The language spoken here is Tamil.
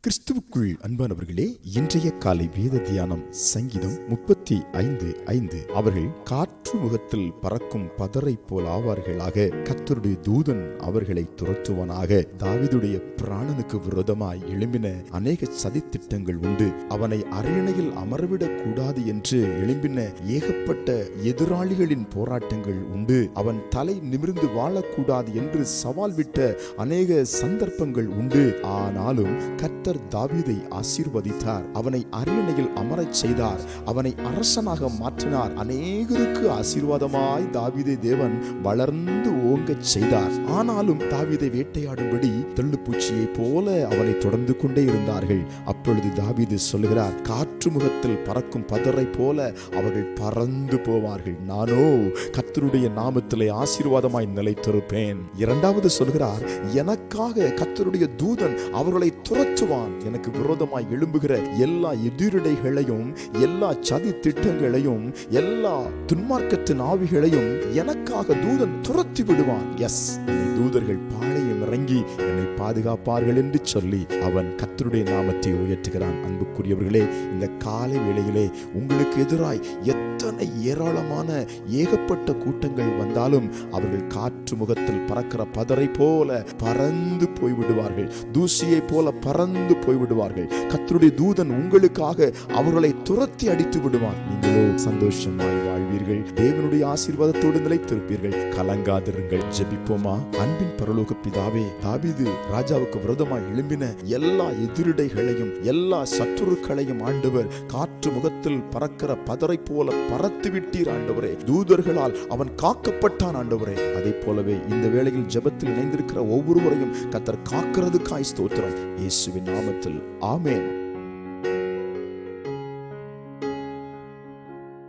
கிறிஸ்துவுக்குள் அன்பானவர்களே, இன்றைய காலை வேத தியானம் சங்கீதம் 35:5. அவர்கள் காற்று முகத்தில் பறக்கும் பதரை போல் ஆவார்களாக, கர்த்தருடைய தூதன் அவர்களை துரத்துவனாக. தாவீதுடைய பிராணனுக்கு விரோதமாய் எழும்பின அநேக சதித்திட்டங்கள் உண்டு. அவனை அரியணையில் அமரவிடக் கூடாது என்று எழும்பின ஏகப்பட்ட எதிராளிகளின் போராட்டங்கள் உண்டு. அவன் தலை நிமிர்ந்து வாழக்கூடாது என்று சவால் விட்ட அநேக சந்தர்ப்பங்கள் உண்டு. ஆனாலும் கர்த்தர் தாவீதை ஆசீர்வதித்தார். அவனை அரியணையில் அமரச் செய்தார். அவனை அரசனாக மாற்றினார். அநேகருக்கு ஆசீர்வாதமாய் தாவீதை தேவன் வளர்ந்து ஓங்கச் செய்தார். ஆனாலும் தாவீதை வேட்டையாடும்படி தெள்ளுப்பூச்சியை போல அவனை தொடர்ந்து கொண்டே இருந்தார்கள். அப்பொழுது தாவீது சொல்லுகிறார், காற்று முகத்தில் பறக்கும் பதரை போல அவர்கள் பறந்து போவார்கள், நானோ கர்த்தருடைய நாமத்திலே ஆசீர்வாதமாய் நிலைத்திருப்பேன். இரண்டாவது சொல்கிறார், எனக்காக கர்த்தருடைய தூதன் அவர்களை துரத்துவான். எனக்கு விரோதமாய் எழும்புகிற எல்லா எதிரடைகளையும், எல்லா சதி திட்டங்களையும், எல்லா துன்மார்க்கத்தின் ஆவிகளையும் எனக்காக தூதன் துரத்தி விடுவான். எஸ், தூதர்கள் பாளையம் இறங்கி என்னை பாதுகாப்பார்கள் என்று சொல்லி அவன் கர்த்தருடைய நாமத்தை உயர்த்துகிறான். அன்புக்குரியவர்களே, இந்த காலை வேளையிலே உங்களுக்கு எதிராய் எத்தனை ஏராளமான ஏகப்பட்ட கூட்டங்கள் வந்தாலும் அவர்கள் காற்று முகத்தில் பறக்கிற பதரை போல பறந்து போய்விடுவார்கள். தூசியை போல பறந்து போய்விடுவார்கள். கர்த்தருடைய தூதன் உங்களுக்காக அவர்களை துரத்தி அடித்து விடுவான். நீங்களோ சந்தோஷமாய் வாழ்வீர்கள். தேவனுடைய ஆசீர்வாதத்தோடு நிலைத்திருப்பீர்கள். கலங்காதிருங்கள். ஜெபிப்போமா? அன்பின் பரலோக பிதாவே, தாவீது ராஜாவுக்கு விரோதமாய் எழும்பின எல்லா எதிரிடைகளையும், எல்லா சத்துருக்களையும் ஆண்டவர் காற்று முகத்தில் பறக்கிற பதரை போல பறத்து விட்டீர் ஆண்டவரே. தூதர்களால் அவன் காக்கப்பட்டான் ஆண்டவரே. அதே போலவே இந்த வேளையில் ஜெபத்தில் இணைந்திருக்கிற ஒவ்வொருவரையும் கர்த்தர் காக்கிறதுக்காய் ஸ்தோத்திரம். இயேசுவின் நாமத்தில் ஆமென்.